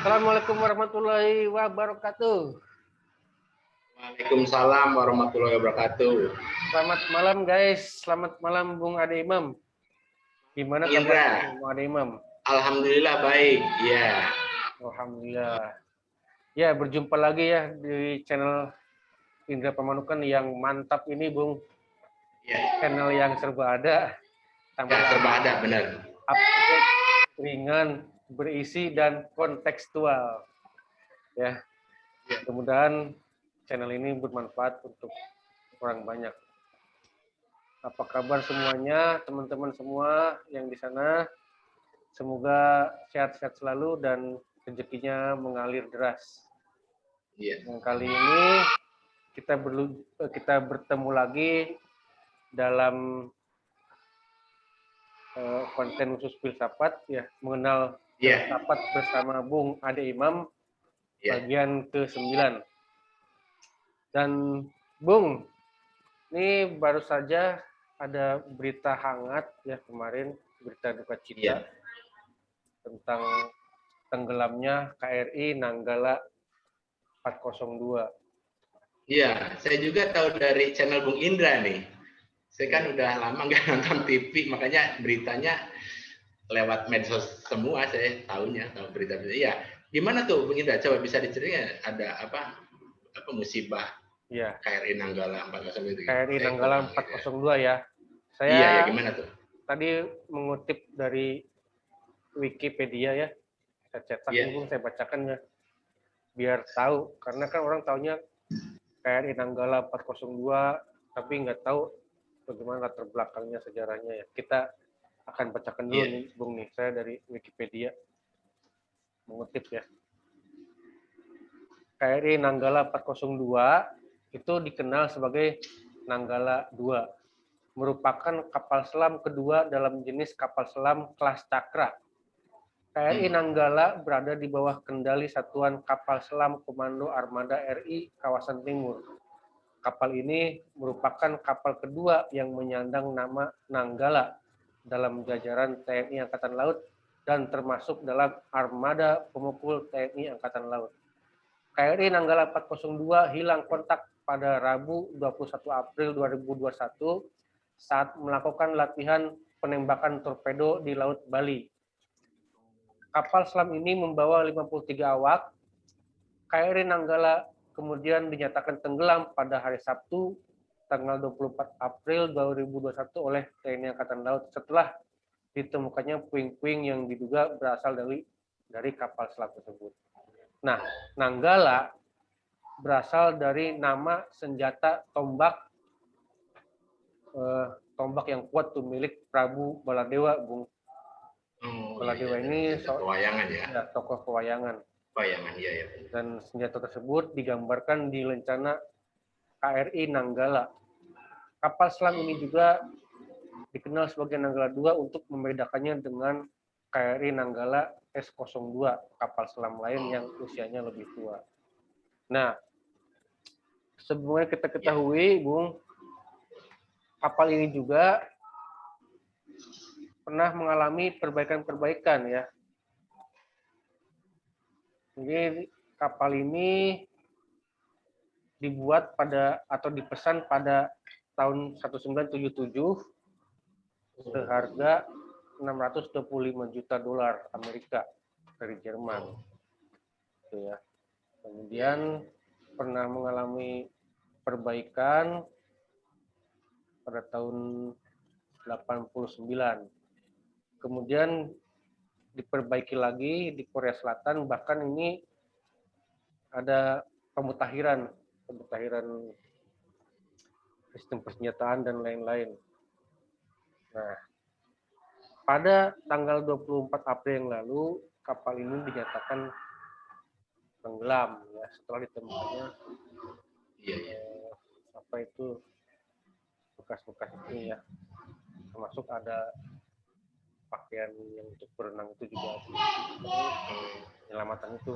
Assalamualaikum warahmatullahi wabarakatuh. Waalaikumsalam warahmatullahi wabarakatuh. Selamat malam guys, selamat malam Bung Ade Imam. Gimana kabarnya Bung Ade Imam? Alhamdulillah baik, ya. Alhamdulillah. Ya, berjumpa lagi ya di channel Indra Pamanukan yang mantap ini Bung. Ya. Channel yang serba ada. Ya, serba ada, benar. Update, ringan, berisi, dan kontekstual. Ya, mudah-mudahan channel ini bermanfaat untuk orang banyak. Apa kabar semuanya, teman-teman semua yang di sana? Semoga sehat-sehat selalu dan rezekinya mengalir deras. Iya. Yang kali ini kita bertemu lagi dalam konten khusus filsafat ya, mengenal filsafat bersama Bung Ade Imam bagian ke-9. Dan Bung, ini baru saja ada berita hangat ya kemarin, berita duka cita tentang tenggelamnya KRI Nanggala 402. Iya, saya juga tahu dari channel Bung Indra nih. Saya kan udah lama nggak nonton TV, makanya beritanya lewat medsos semua saya tahu berita-berita. Iya, gimana tuh Bung Indra? Coba bisa diceritain ada apa musibah KRI Nanggala 402 itu? KRI Nanggala 402 ya. Saya iya, gimana tuh? Tadi mengutip dari Wikipedia ya. Saya cetak Bung, saya bacakan ya. Biar tahu, karena kan orang taunya KRI Nanggala 402, tapi nggak tahu bagaimana latar belakangnya, sejarahnya ya. Kita akan bacakan dulu nih, Bung nih. Saya dari Wikipedia mengutip ya. KRI Nanggala 402 itu dikenal sebagai Nanggala 2. Merupakan kapal selam kedua dalam jenis kapal selam kelas Cakra. KRI Nanggala berada di bawah kendali Satuan Kapal Selam Komando Armada RI Kawasan Timur. Kapal ini merupakan kapal kedua yang menyandang nama Nanggala dalam jajaran TNI Angkatan Laut dan termasuk dalam armada pemukul TNI Angkatan Laut. KRI Nanggala 402 hilang kontak pada Rabu 21 April 2021 saat melakukan latihan penembakan torpedo di Laut Bali. Kapal selam ini membawa 53 awak. KRI Nanggala kemudian dinyatakan tenggelam pada hari Sabtu, tanggal 24 April 2021 oleh TNI Angkatan Laut setelah ditemukannya puing-puing yang diduga berasal dari kapal selam tersebut. Nah, Nanggala berasal dari nama senjata tombak yang kuat tuh milik Prabu Baladewa, Bung. Baladewa ini pewayangan ya. Tokoh pewayangan. Pewayangan ya. Dan senjata tersebut digambarkan di lencana KRI Nanggala. Kapal selam ini juga dikenal sebagai Nanggala 2 untuk membedakannya dengan KRI Nanggala S02, kapal selam lain yang usianya lebih tua. Nah, sebelumnya kita ketahui, Bung, kapal ini juga pernah mengalami perbaikan-perbaikan ya. Jadi kapal ini dibuat atau dipesan pada tahun 1977 seharga 625 juta dolar Amerika dari Jerman. Gitu ya. Kemudian pernah mengalami perbaikan pada tahun 89. Kemudian diperbaiki lagi di Korea Selatan, bahkan ini ada pemutahiran sistem persenjataan dan lain-lain. Nah, pada tanggal 24 April yang lalu, kapal ini dinyatakan tenggelam ya setelah ditemukannya bekas-bekas itu ya, termasuk ada pakaian yang untuk berenang itu juga penyelamatan itu.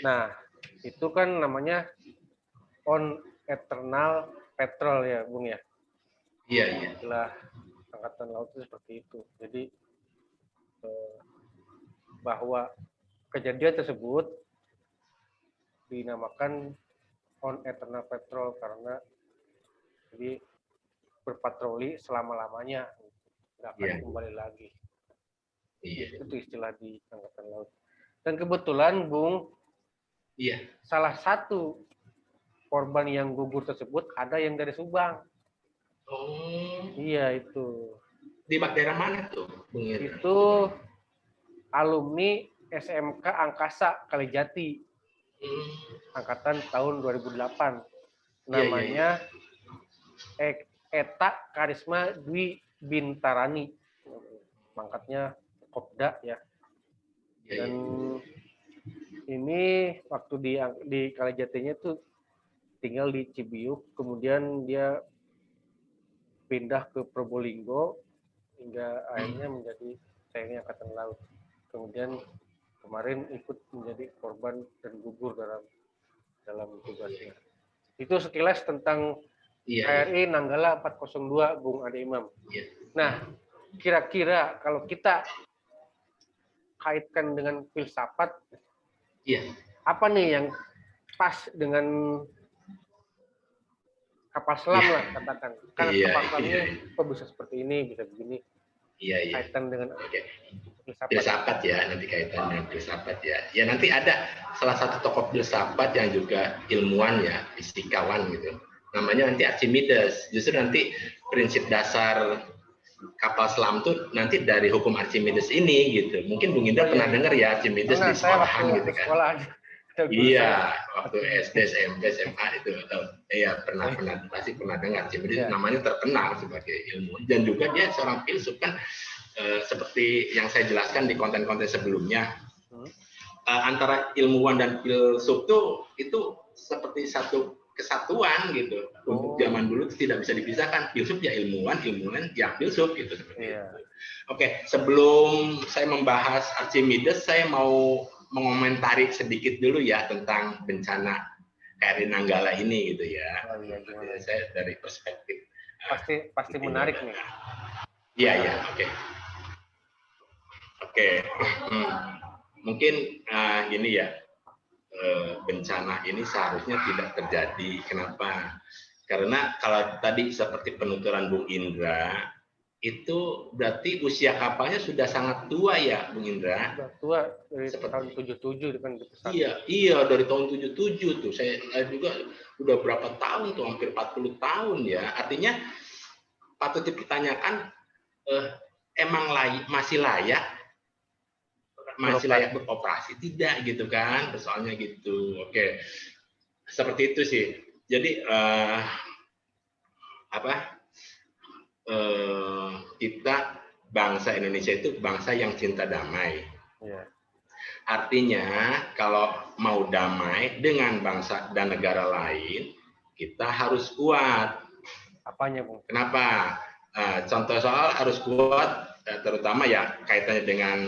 Nah, itu kan namanya on eternal patrol ya, Bung ya. Istilah Angkatan Laut itu seperti itu. Jadi bahwa kejadian tersebut dinamakan on eternal patrol karena jadi berpatroli selama-lamanya, nggak akan kembali lagi. Itu istilah di Angkatan Laut. Dan kebetulan, Bung, salah satu korban yang gugur tersebut ada yang dari Subang. Oh. Iya, itu. Di daerah mana tuh, Bung Indra? Itu alumni SMK Angkasa Kalijati. Angkatan tahun 2008. Namanya Eta Karisma Dwi Bintarani. Pangkatnya Kopda ya. Dan ini waktu di Kalijatinya tuh tinggal di Cibiuk, kemudian dia pindah ke Probolinggo hingga akhirnya menjadi TNI Angkatan Laut. Kemudian kemarin ikut menjadi korban dan gugur dalam tugasnya. Itu sekilas tentang KRI Nanggala 402, Bung Ade Imam. Nah, kira-kira kalau kita kaitkan dengan filsafat, apa nih yang pas dengan kapal selam lah katakan? Karena kapal selamnya kok bisa seperti ini, bisa begini. Kaitan dengan filsafat ya, nanti kaitan dengan filsafat ya. Ya nanti ada salah satu tokoh filsafat yang juga ilmuwan ya, fisikawan gitu. Namanya nanti Archimedes. Justru nanti prinsip dasar kapal selam tuh nanti dari hukum Archimedes ini gitu. Mungkin Bung Indra pernah dengar ya Archimedes di sekolahan gitu kan. Iya, waktu SD, SMP, SMA itu pernah pasti pernah dengar. Archimedes namanya terkenal sebagai ilmuwan dan juga dia seorang filsuf kan. Seperti yang saya jelaskan di konten-konten sebelumnya, antara ilmuwan dan filsuf itu seperti satu kesatuan gitu. Untuk zaman dulu itu tidak bisa dipisahkan, filsuf ya ilmuwan, ilmuwan ya filsuf gitu seperti itu. Oke, sebelum saya membahas Archimedes, saya mau mengomentari sedikit dulu ya tentang bencana KRI Nanggala ini gitu ya. Saya dari perspektif pasti menarik nih. Iya, Oke. Mungkin gini ya, bencana ini seharusnya tidak terjadi. Kenapa? Karena kalau tadi seperti penuturan Bung Indra, itu berarti usia kapalnya sudah sangat tua ya, Bung Indra? Sudah tua dari tahun 77 kan di pesawat. Iya dari tahun 77 tuh. Saya juga udah berapa tahun tuh, hampir 40 tahun ya. Artinya patut dipertanyakan, emang masih layak beroperasi tidak gitu kan, soalnya gitu. Oke, seperti itu sih. Jadi kita bangsa Indonesia itu bangsa yang cinta damai. Artinya kalau mau damai dengan bangsa dan negara lain, kita harus kuat. Apanya, Bung? Kenapa? Contoh soal harus kuat, terutama ya kaitannya dengan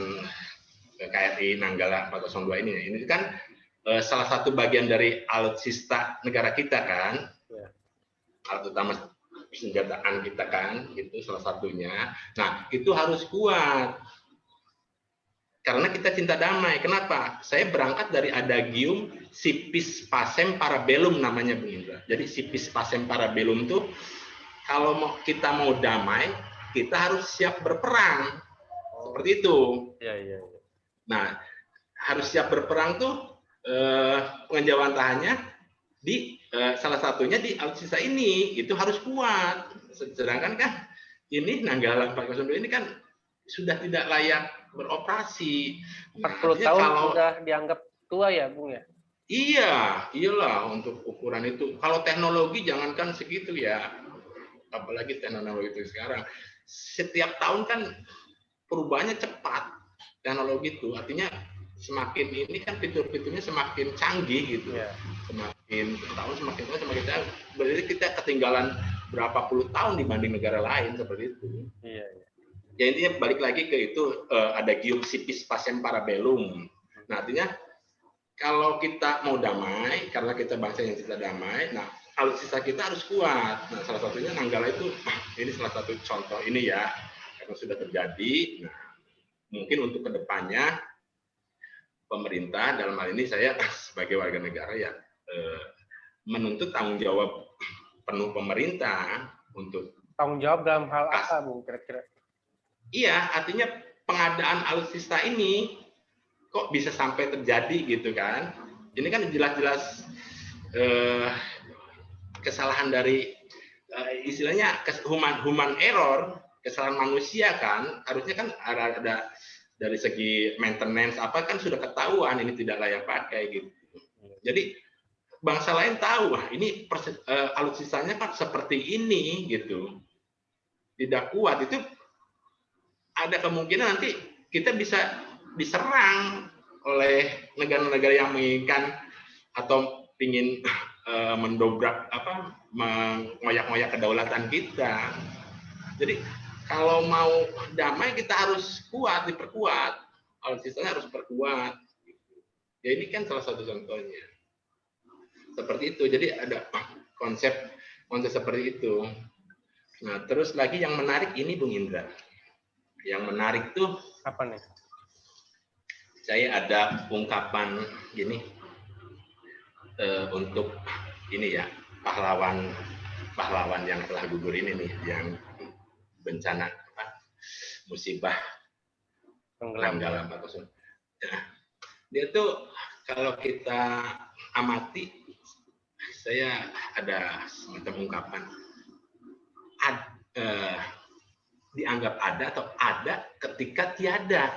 KRI Nanggala 402 ini. Ini kan salah satu bagian dari alutsista negara kita kan, alat utama senjataan kita kan, itu salah satunya. Nah, itu harus kuat. Karena kita cinta damai. Kenapa? Saya berangkat dari adagium Sipis Pacem Parabellum namanya, Bung Indra. Jadi Sipis Pacem Parabellum tuh kalau kita mau damai, kita harus siap berperang. Seperti itu. Iya. Nah, harus siap berperang tuh pengejawantahannya di salah satunya di alutsista ini, itu harus kuat. Sedangkan kan ini Nanggala 402 ini kan sudah tidak layak beroperasi. 40 tahun sudah dianggap tua ya, Bung ya? Iyalah untuk ukuran itu. Kalau teknologi jangankan segitu ya, apalagi teknologi itu sekarang. Setiap tahun kan perubahannya cepat. Teknologi itu artinya semakin ini kan fitur-fiturnya semakin canggih gitu. Semakin tahun semakin canggih. Berarti kita ketinggalan berapa puluh tahun dibanding negara lain seperti itu. Iya. Ya intinya balik lagi ke itu, ada Adagium Sipis Pacem Parabellum. Nah, artinya kalau kita mau damai, karena kita bangsa yang cinta damai, nah alutsista kita harus kuat. Nah, salah satunya Nanggala itu, ini salah satu contoh ini ya, karena sudah terjadi. Nah, mungkin untuk kedepannya pemerintah, dalam hal ini saya sebagai warga negara ya menuntut tanggung jawab penuh pemerintah untuk Tanggung jawab dalam hal apa, Bung, kira-kira? Iya, artinya pengadaan alutsista ini kok bisa sampai terjadi gitu kan? Ini kan jelas-jelas kesalahan dari istilahnya human error, kesalahan manusia kan. Harusnya kan ada dari segi maintenance apa kan sudah ketahuan ini tidak layak pakai gitu. Jadi bangsa lain tahu, wah ini alutsistanya kan seperti ini gitu. Tidak kuat, itu ada kemungkinan nanti kita bisa diserang oleh negara-negara yang menginginkan atau ingin mendobrak mengoyak-ngoyak kedaulatan kita. Jadi kalau mau damai kita harus kuat, diperkuat. Alutsistanya harus perkuat. Ya ini kan salah satu contohnya. Seperti itu. Jadi ada konsep seperti itu. Nah, terus lagi yang menarik ini Bung Indra. Yang menarik tuh apa nih? Saya ada ungkapan gini untuk ini ya pahlawan yang telah gugur ini nih, yang bencana musibah Nanggala 401. Nah, dia tuh kalau kita amati, saya ada semacam ungkapan dianggap ada atau ada ketika tiada.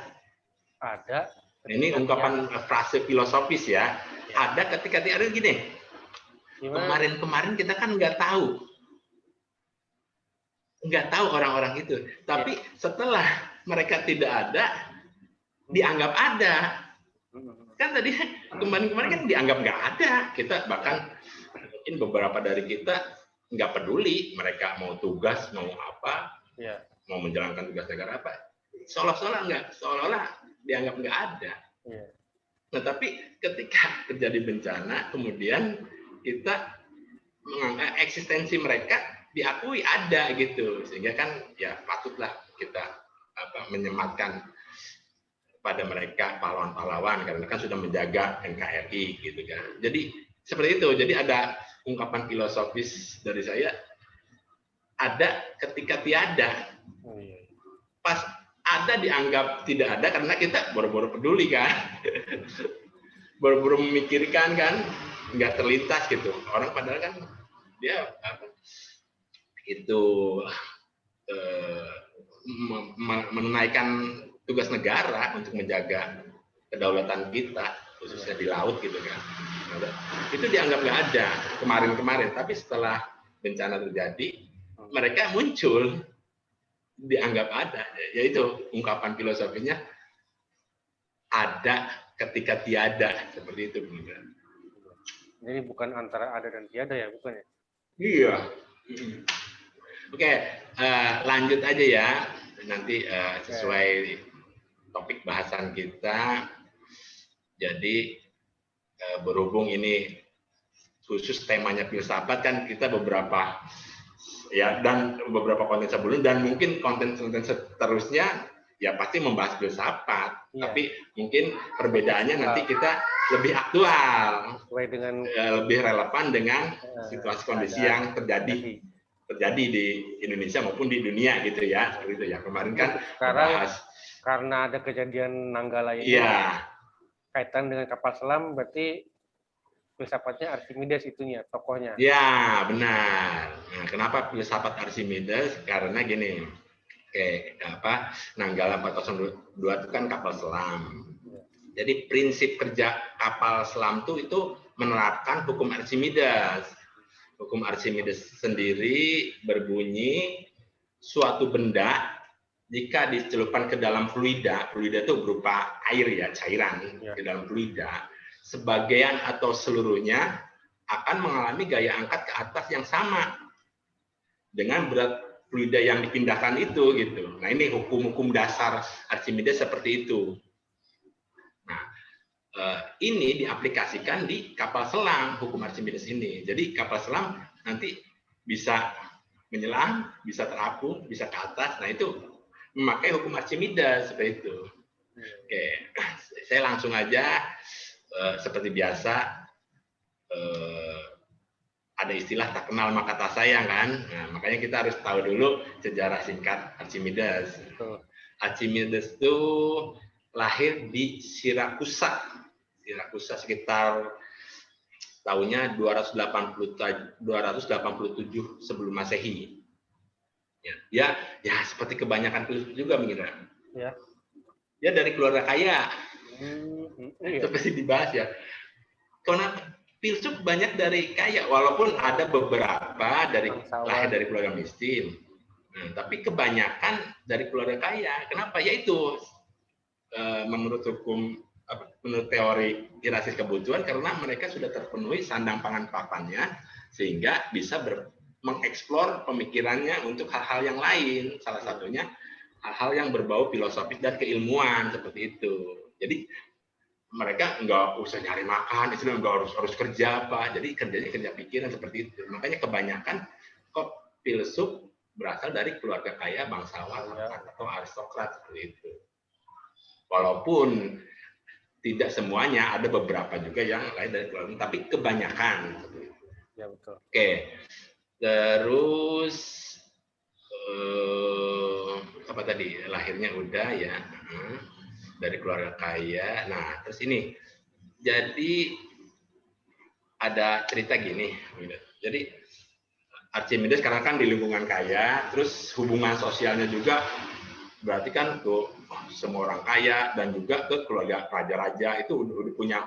Ada. Ini ungkapan frase filosofis ya. Ada ketika tiada gini. Kemarin kita kan nggak tahu orang-orang itu. Tapi setelah mereka tidak ada, dianggap ada. Kan tadi kemarin kan dianggap nggak ada. Kita bahkan mungkin beberapa dari kita nggak peduli mereka mau tugas mau apa, mau menjalankan tugas negara apa, seolah-olah dianggap nggak ada. Nah tapi ketika terjadi bencana, kemudian kita menganggap eksistensi mereka diakui ada gitu, sehingga kan ya patutlah kita menyematkan pada mereka pahlawan-pahlawan karena kan sudah menjaga NKRI gitu kan. Jadi seperti itu. Jadi ada ungkapan filosofis dari saya, ada ketika tiada. Pas ada dianggap tidak ada karena kita boro-boro peduli kan. Boro-boro memikirkan kan, nggak terlintas gitu. Orang padahal kan dia itu menunaikan tugas negara untuk menjaga kedaulatan kita, khususnya di laut gitu kan. Itu dianggap nggak ada kemarin-kemarin, tapi setelah bencana terjadi, mereka muncul, dianggap ada. Yaitu ungkapan filosofinya ada ketika tiada, seperti itu. Jadi bukan antara ada dan tiada ya, bukan ya? Iya. Oke, lanjut aja ya. Nanti sesuai topik bahasan kita. Jadi berhubung ini khusus temanya filsafat kan, kita beberapa ya dan beberapa konten sebelumnya dan mungkin konten-konten seterusnya ya pasti membahas filsafat, tapi mungkin perbedaannya nanti kita lebih aktual, lebih relevan dengan situasi kondisi yang terjadi di Indonesia maupun di dunia gitu ya, seperti itu ya. Kemarin kan sekarang karena ada kejadian Nanggala ini, kaitan dengan kapal selam, berarti filsafatnya Archimedes itunya, tokohnya. Ya, benar. Nah, kenapa filsafat Archimedes? Karena gini, Nanggala 402 itu kan kapal selam. Jadi prinsip kerja kapal selam itu menerapkan hukum Archimedes. Hukum Archimedes sendiri berbunyi suatu benda jika dicelupkan ke dalam fluida itu berupa air ya, cairan ke dalam fluida, sebagian atau seluruhnya akan mengalami gaya angkat ke atas yang sama dengan berat fluida yang dipindahkan itu gitu. Nah, ini hukum-hukum dasar Archimedes seperti itu. Nah, ini diaplikasikan di kapal selam, hukum Archimedes ini. Jadi kapal selam nanti bisa menyelam, bisa terapung, bisa ke atas. Nah, itu memakai hukum Archimedes seperti itu. Oke, saya langsung aja seperti biasa. Ada istilah tak kenal maka tak sayang kan. Nah, makanya kita harus tahu dulu sejarah singkat Archimedes. Archimedes itu lahir di Sirakusa sekitar tahunnya 287 sebelum Masehi. Ya seperti kebanyakan filsuf juga mengira. Ya. Dia dari keluarga kaya. Seperti dibahas ya. Karena filsuf banyak dari kaya, walaupun ada beberapa lahir dari keluarga miskin. Tapi kebanyakan dari keluarga kaya. Kenapa? Yaitu menurut menurut teori hierarkis kebutuhan, karena mereka sudah terpenuhi sandang pangan papannya, sehingga bisa mengeksplor pemikirannya untuk hal-hal yang lain. Salah satunya hal-hal yang berbau filosofis dan keilmuan seperti itu. Jadi mereka nggak usah nyari makan, itu nggak harus kerja apa. Jadi kerjanya kerja pikiran seperti itu. Makanya kebanyakan kok filsuf berasal dari keluarga kaya, bangsawan atau aristokrat seperti itu. Walaupun tidak semuanya, ada beberapa juga yang lain dari keluarga, tapi kebanyakan seperti itu. Ya betul. Oke, terus apa tadi? Lahirnya udah ya. Dari keluarga kaya. Nah, terus ini, jadi ada cerita gini. Jadi Archimedes karena kan di lingkungan kaya, terus hubungan sosialnya juga berarti kan tuh semua orang kaya dan juga ke keluarga raja-raja itu udah punya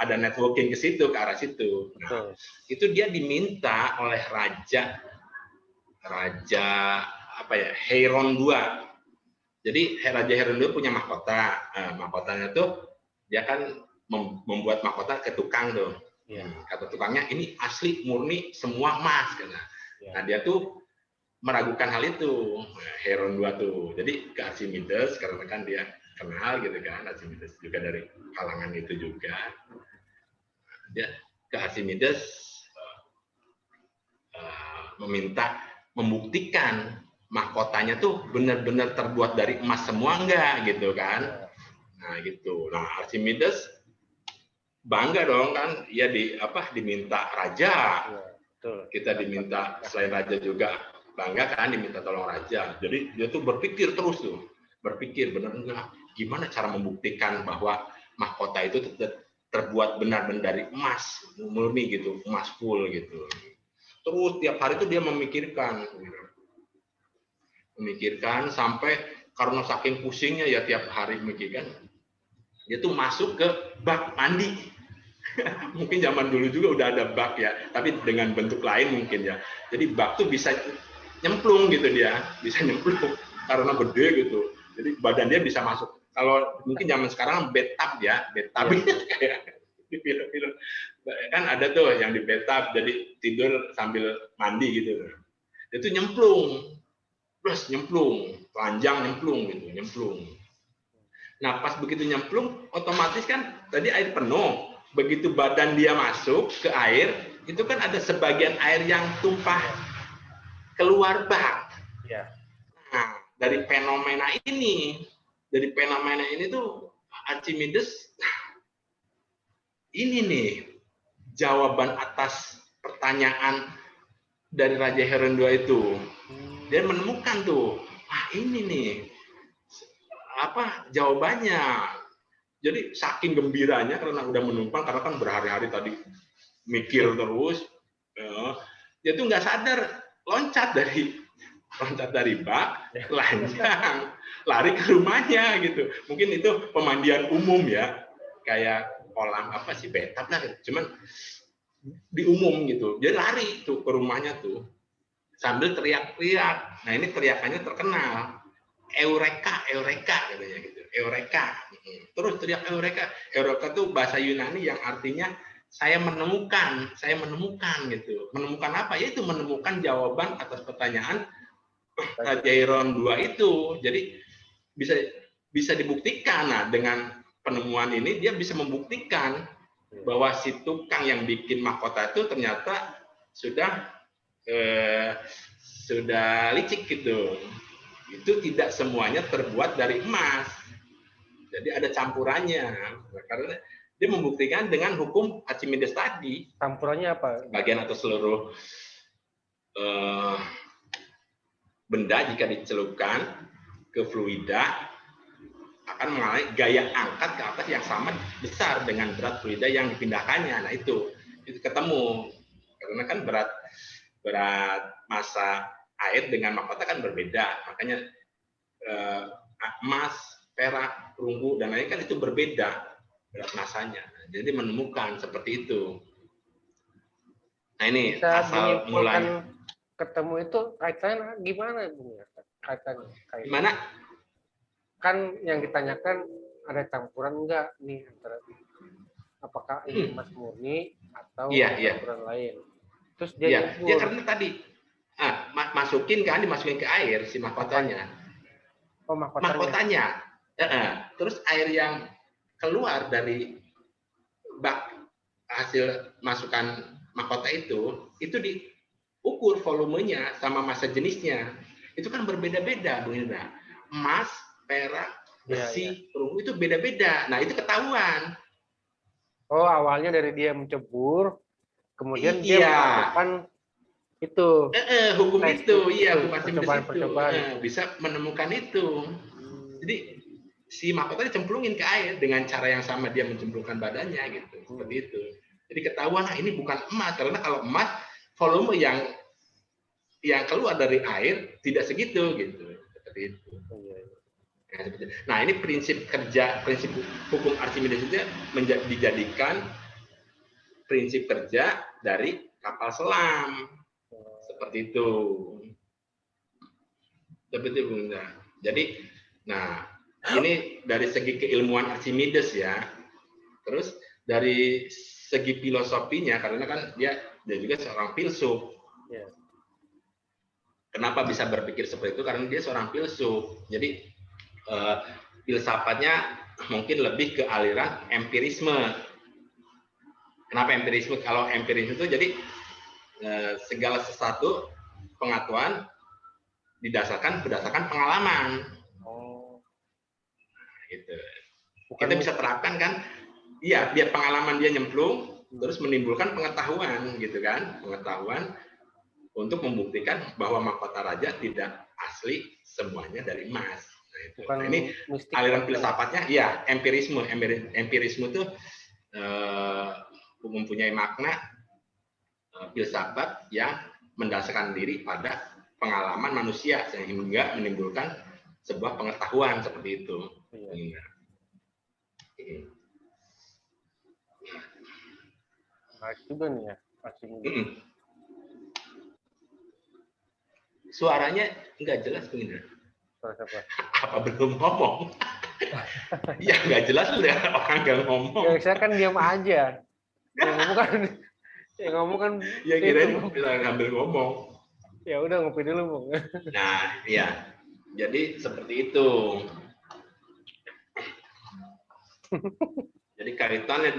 ada networking ke situ, ke arah situ. Nah, itu dia diminta oleh raja apa ya, Heiron II. Jadi Raja Heron II punya mahkota. Mahkotanya tuh dia kan membuat mahkota ke tukang tuh. Kata tukangnya ini asli murni semua emas karena. Nah dia tuh meragukan hal itu, Heron II tuh. Jadi ke Archimedes karena kan dia kenal gitu kan, Archimedes juga dari kalangan itu juga. Dia ke Archimedes meminta membuktikan mahkotanya tuh benar-benar terbuat dari emas semua enggak gitu kan. Nah gitu. Nah Archimedes bangga dong kan, dia diminta raja. Kita diminta selain raja juga bangga kan, diminta tolong raja. Jadi dia tuh berpikir terus tuh. Berpikir benar-benar gimana cara membuktikan bahwa mahkota itu terbuat benar-benar dari emas murni gitu, emas full gitu. Terus tiap hari tuh dia memikirkan sampai karena saking pusingnya ya tiap hari memikirkan, dia tuh masuk ke bak mandi. Mungkin zaman dulu juga udah ada bak ya, tapi dengan bentuk lain mungkin ya. Jadi bak tuh bisa nyemplung gitu, dia bisa nyemplung karena gede gitu. Jadi badan dia bisa masuk. Kalau mungkin zaman sekarang bathtub ya, bathtub kayak di film-film kan ada tuh yang di bathtub, jadi tidur sambil mandi gitu. Itu nyemplung. Terus nyemplung, telanjang nyemplung gitu, nyemplung. Nah, pas begitu nyemplung, otomatis kan tadi air penuh. Begitu badan dia masuk ke air, itu kan ada sebagian air yang tumpah keluar bak. Nah, dari fenomena ini tuh Archimedes, ini nih jawaban atas pertanyaan dari Raja Heron II itu. Dia menemukan tuh, ini nih jawabannya. Jadi saking gembiranya karena udah menumpang, karena kan berhari-hari tadi mikir terus, dia tuh nggak sadar loncat dari bak, telanjang, lari ke rumahnya gitu. Mungkin itu pemandian umum ya, kayak kolam bathtub lah, cuman di umum gitu. Dia lari tuh ke rumahnya tuh sambil teriak-teriak. Nah ini teriakannya terkenal, Eureka, Eureka katanya gitu, Eureka. Terus teriak Eureka. Eureka tuh bahasa Yunani yang artinya saya menemukan gitu. Menemukan apa? Yaitu menemukan jawaban atas pertanyaan Raja Heron II itu. Jadi bisa dibuktikan. Nah dengan penemuan ini dia bisa membuktikan bahwa si tukang yang bikin mahkota itu ternyata sudah licik gitu. Itu tidak semuanya terbuat dari emas. Jadi Jadi ada campurannya. Karena dia membuktikan dengan hukum Archimedes tadi. Campurannya apa? Bagian atau seluruh benda jika dicelupkan ke fluida akan mengalami gaya angkat ke atas yang sama besar dengan berat fluida yang dipindahkannya. Nah itu ketemu. Karena kan berat massa air dengan mahkota kan berbeda. Makanya emas, perak, perunggu dan lain kan itu berbeda berat massanya. Jadi menemukan seperti itu. Nah ini Bisa asal mulai. Ketemu itu kaitannya gimana, Bung? Kaitannya. Gimana? Kan yang ditanyakan ada campuran enggak nih antara apakah ini emas murni atau campuran lain. Terus dia ya karena tadi dimasukin ke air si mahkotanya. Oh, mahkotanya. Terus air yang keluar dari bak hasil masukan mahkota itu diukur volumenya sama massa jenisnya. Itu kan berbeda-beda, Bung Indra. Emas, perak, besi, perunggu itu beda-beda. Nah, itu ketahuan. Oh, awalnya dari dia mencebur, kemudian dia melakukan itu. Hukum itu, hukum Archimedes itu. Bisa menemukan itu. Jadi si mahkota dicemplungin ke air dengan cara yang sama dia mencemplungkan badannya gitu. Seperti itu. Jadi ketahuan ini bukan emas, karena kalau emas volume yang keluar dari air tidak segitu gitu. Seperti itu. Nah, ini prinsip hukum Archimedes itu dijadikan prinsip kerja dari kapal selam. Seperti itu. Seperti itu, Bung. Jadi, nah, ini dari segi keilmuan Archimedes ya. Terus dari segi filosofinya, karena kan dia juga seorang filsuf. Kenapa bisa berpikir seperti itu? Karena dia seorang filsuf. Jadi filsafatnya mungkin lebih ke aliran empirisme. Kenapa empirisme? Kalau empirisme itu jadi segala sesuatu pengetahuan berdasarkan pengalaman. Gitu. Kita bisa terapkan kan? Iya, dia pengalaman dia nyemplung, terus menimbulkan pengetahuan, gitu kan? Pengetahuan untuk membuktikan bahwa mahkota raja tidak asli semuanya dari emas. Nah, ini aliran filsafatnya, ya empirisme. Empirisme itu mempunyai makna filsafat yang mendasarkan diri pada pengalaman manusia sehingga menimbulkan sebuah pengetahuan seperti itu. Menarik juga nih ya. Suaranya nggak jelas, Bung Indra. Apa belum ngomong? Ya nggak jelas udah orang nggak ngomong. Ya saya kan diam aja. Yang ngomong kan. Ya kirain bilang ngambil ngomong. Ya udah ngopi dulu, Bung. Nah, ya. Jadi seperti itu. Jadi kaitannya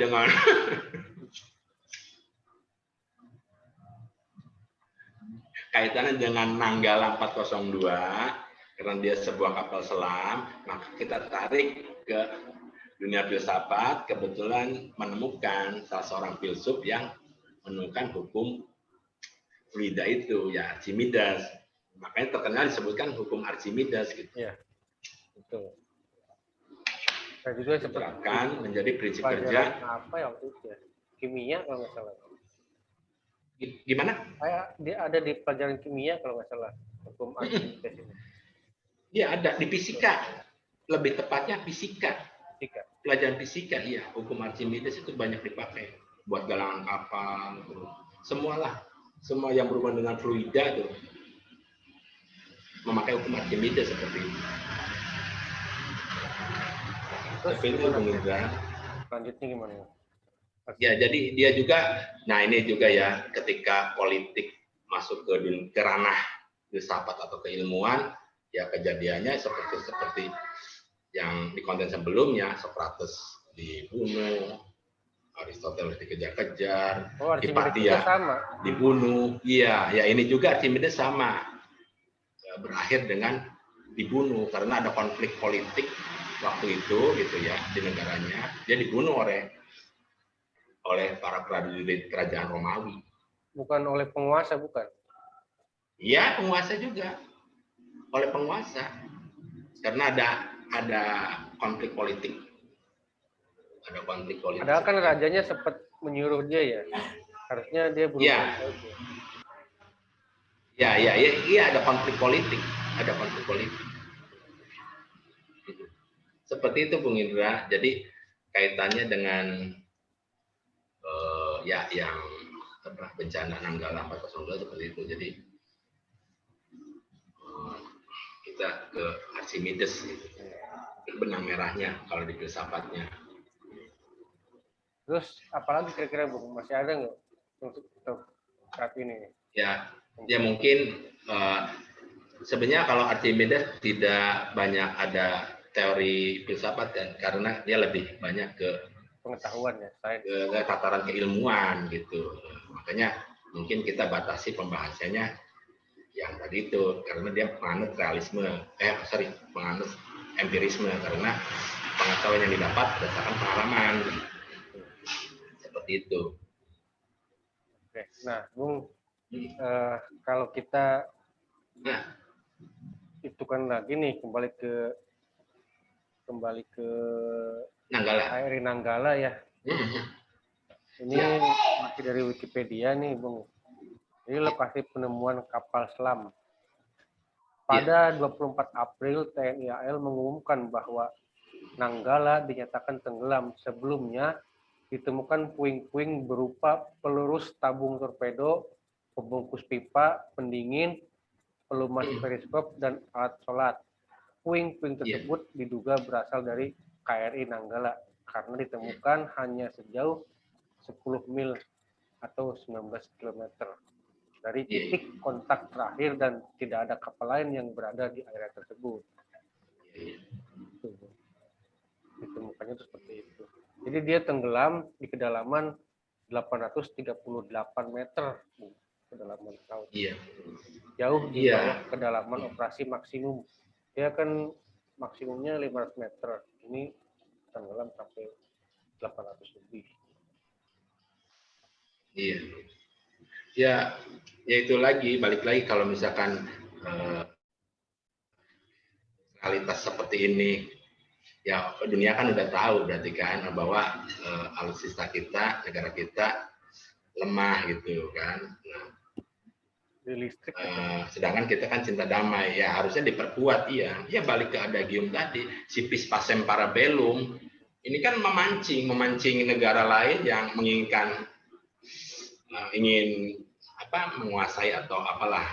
dengan Nanggala 402. Karena dia sebuah kapal selam, maka kita tarik ke dunia filsafat, kebetulan menemukan salah seorang filsuf yang menemukan hukum fluida itu, ya Archimedes. Makanya terkenal disebutkan hukum Archimedes gitu. Iya, betul. Saya juga diterapkan menjadi prinsip kerja. Apa ya waktu itu ya? Kimia kalau nggak salah. Gimana? Dia ada di pelajaran kimia kalau nggak salah, hukum Archimedes ini. Iya ada di fisika, lebih tepatnya fisika. Pelajaran fisika, iya. Hukum Archimedes itu banyak dipakai buat galangan kapal, semualah, semua yang berhubungan dengan fluida tuh memakai hukum Archimedes seperti itu. Tapi itu lanjutnya gimana? Ya, jadi dia juga, nah ini juga ya, ketika politik masuk ke ranah filsafat atau keilmuan, ya kejadiannya seperti yang di konten sebelumnya, Socrates dibunuh, Aristoteles dikejar-kejar, Hipatia dibunuh. Iya, ya ini juga Archimedes sama, berakhir dengan dibunuh karena ada konflik politik waktu itu gitu ya di negaranya, dia dibunuh oleh para prajurit kerajaan Romawi. Bukan oleh penguasa, bukan? Iya, penguasa juga, oleh penguasa, karena ada konflik politik. Ada konflik politik. Padahal kan rajanya sempat menyuruh dia ya. Harusnya dia berubah saja. Iya, ada konflik politik, Seperti itu, Bung Indra. Jadi kaitannya dengan yang bencana Nanggala 402 seperti itu. Jadi kita ke Archimedes, gitu. Benang merahnya kalau di filsafatnya. Terus apalagi kira-kira Bung, masih ada nggak untuk saat ini? Ya mungkin sebenarnya kalau Archimedes tidak banyak ada teori filsafat kan, karena dia lebih banyak ke pengetahuan ya, ke tataran keilmuan gitu. Makanya mungkin kita batasi pembahasannya yang tadi itu, karena dia penganut penganut empirisme, karena pengetahuan yang didapat berdasarkan pengalaman. Seperti itu. Oke. Nah, Bung, kalau kita itu kan lagi nih kembali ke Nanggala. KRI Nanggala ya. Ini masih dari Wikipedia nih, Bung. Ini lokasi penemuan kapal selam. Pada 24 April, TNI AL mengumumkan bahwa Nanggala dinyatakan tenggelam. Sebelumnya ditemukan puing-puing berupa pelurus tabung torpedo, pembungkus pipa, pendingin, pelumas periskop, dan alat sholat. Puing-puing tersebut diduga berasal dari KRI Nanggala karena ditemukan hanya sejauh 10 mil atau 19 km dari titik kontak terakhir dan tidak ada kapal lain yang berada di area tersebut. Ditemukannya itu seperti itu. Jadi dia tenggelam di kedalaman 838 meter kedalaman laut. Jauh di bawah kedalaman operasi maksimum. Dia kan maksimumnya 500 meter. Ini tenggelam sampai 800 lebih. Iya. Ya itu lagi, balik lagi kalau misalkan realitas seperti ini, ya dunia kan udah tahu berarti kan bahwa alutsista kita, negara kita lemah gitu kan. Nah, sedangkan kita kan cinta damai, ya harusnya diperkuat. Ya balik ke adagium tadi, Civis pacem para bellum. Ini kan memancing negara lain yang menginginkan ingin menguasai atau apalah,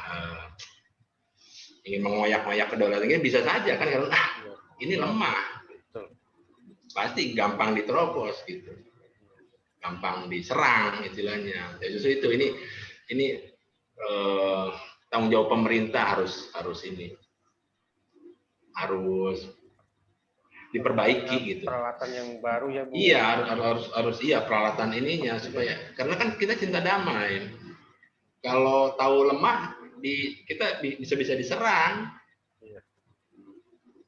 ingin mengoyak-ngoyak kedaulatan ini bisa saja kan, karena ini lemah, pasti gampang diterobos gitu, gampang diserang istilahnya. Ya, justru itu ini tanggung jawab pemerintah harus diperbaiki gitu. Peralatan yang baru ya, Bu. Iya, harus peralatan ininya supaya, karena kan kita cinta damai. Kalau tahu lemah kita bisa diserang.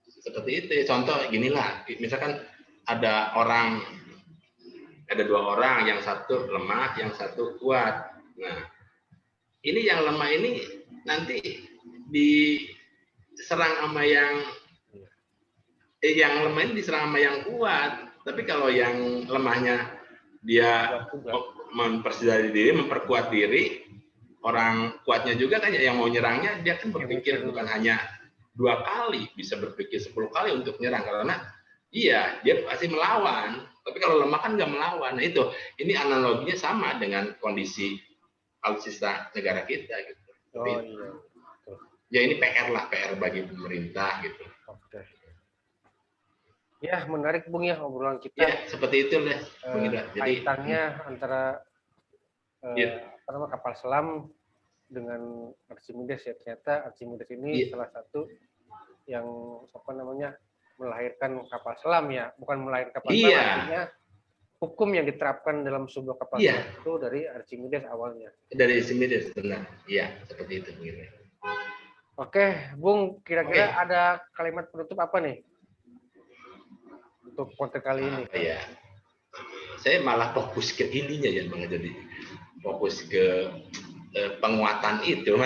Seperti itu. Contoh ginilah, misalkan ada dua orang, yang satu lemah, yang satu kuat. Nah, ini yang lemah ini nanti diserang sama yang lemah ini diserang sama yang kuat. Tapi kalau yang lemahnya dia mempersiapkan diri, memperkuat diri, orang kuatnya juga kan yang mau nyerangnya, dia kan berpikir bukan hanya 2 kali, bisa berpikir 10 kali untuk nyerang, karena dia pasti melawan. Tapi kalau lemah kan nggak melawan. Nah, ini analoginya sama dengan kondisi alutsista negara kita gitu. Iya. Ya ini PR bagi pemerintah gitu. Oke. Ya, menarik Bung ya obrolan kita. Ya, seperti itu deh, Bung Indra. Jadi kaitannya antara kapal selam dengan Archimedes ya. Ternyata Archimedes ini salah satu yang melahirkan kapal selam ya, bukan melahirkan kapal selam, artinya hukum yang diterapkan dalam sebuah kapal selam itu dari Archimedes awalnya. Dari Archimedes, benar. Iya, seperti itu Bung Indra. Oke, Bung, kira-kira ada kalimat penutup apa nih? untuk konten kali ini? Ya, saya malah fokus ke ininya ya, malah jadi fokus ke penguatan itu,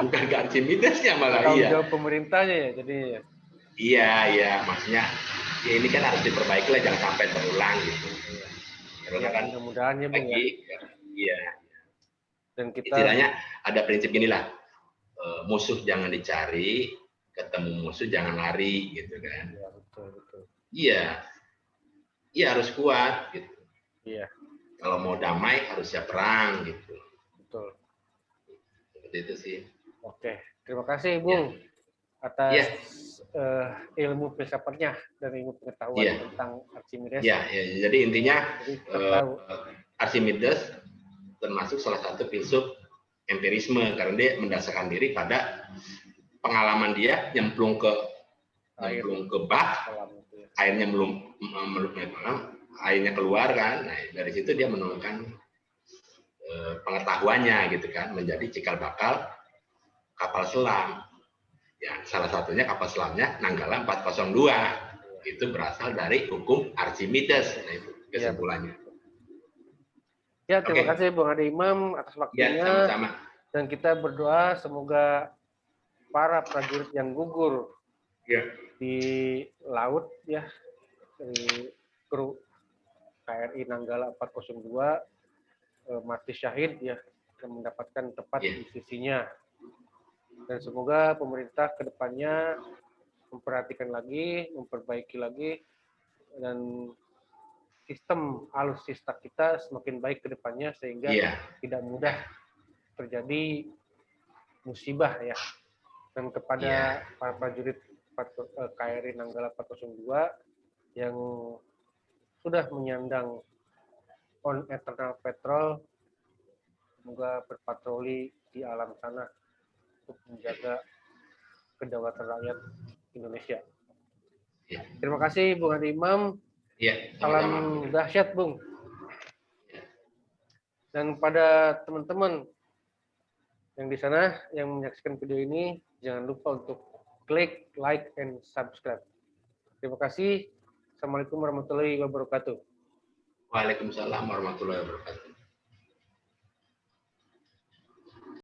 bukan ke Archimedesnya malah. Tanggung Iya. jawab pemerintahnya ya, jadi. Iya, maksudnya ya ini kan harus diperbaiki lah, jangan sampai terulang gitu. Karena Ya, kan mudah-mudahan ya Bung ya. Iya. Dan kita istilahnya ada prinsip inilah, musuh jangan dicari, ketemu musuh jangan lari gitu kan. Ya, betul. Iya harus kuat gitu. Iya. Kalau mau damai harus siap perang gitu. Betul. Seperti itu sih. Oke, terima kasih Bung atas ilmu filsafatnya dan ilmu pengetahuan tentang Archimedes. Iya, jadi intinya Archimedes termasuk salah satu filsuf empirisme karena dia mendasarkan diri pada pengalaman dia nyemplung ke bak, airnya airnya keluar kan. Nah, dari situ dia menemukan pengetahuannya gitu kan, menjadi cikal bakal kapal selam. Ya, salah satunya kapal selamnya Nanggala 402. Itu berasal dari hukum Archimedes. Nah, itu kesimpulannya. Ya, terima kasih Bung Ade Imam atas waktunya. Ya, sama-sama. Dan kita berdoa semoga para prajurit yang gugur di laut ya, dari kru KRI Nanggala 402 mati syahid ya, dan mendapatkan tempat di sisinya. Dan semoga pemerintah ke depannya memperhatikan lagi, memperbaiki lagi, dan sistem alutsista kita semakin baik ke depannya sehingga tidak mudah terjadi musibah ya. Dan kepada para prajurit KRI Nanggala 402 yang sudah menyandang on eternal patrol, semoga berpatroli di alam sana untuk menjaga kedaulatan rakyat Indonesia. Terima kasih Bung Ade Imam. Salam dahsyat Bung. Dan pada teman-teman yang di sana yang menyaksikan video ini, jangan lupa untuk klik, like, and subscribe. Terima kasih. Assalamualaikum warahmatullahi wabarakatuh. Waalaikumsalam warahmatullahi wabarakatuh.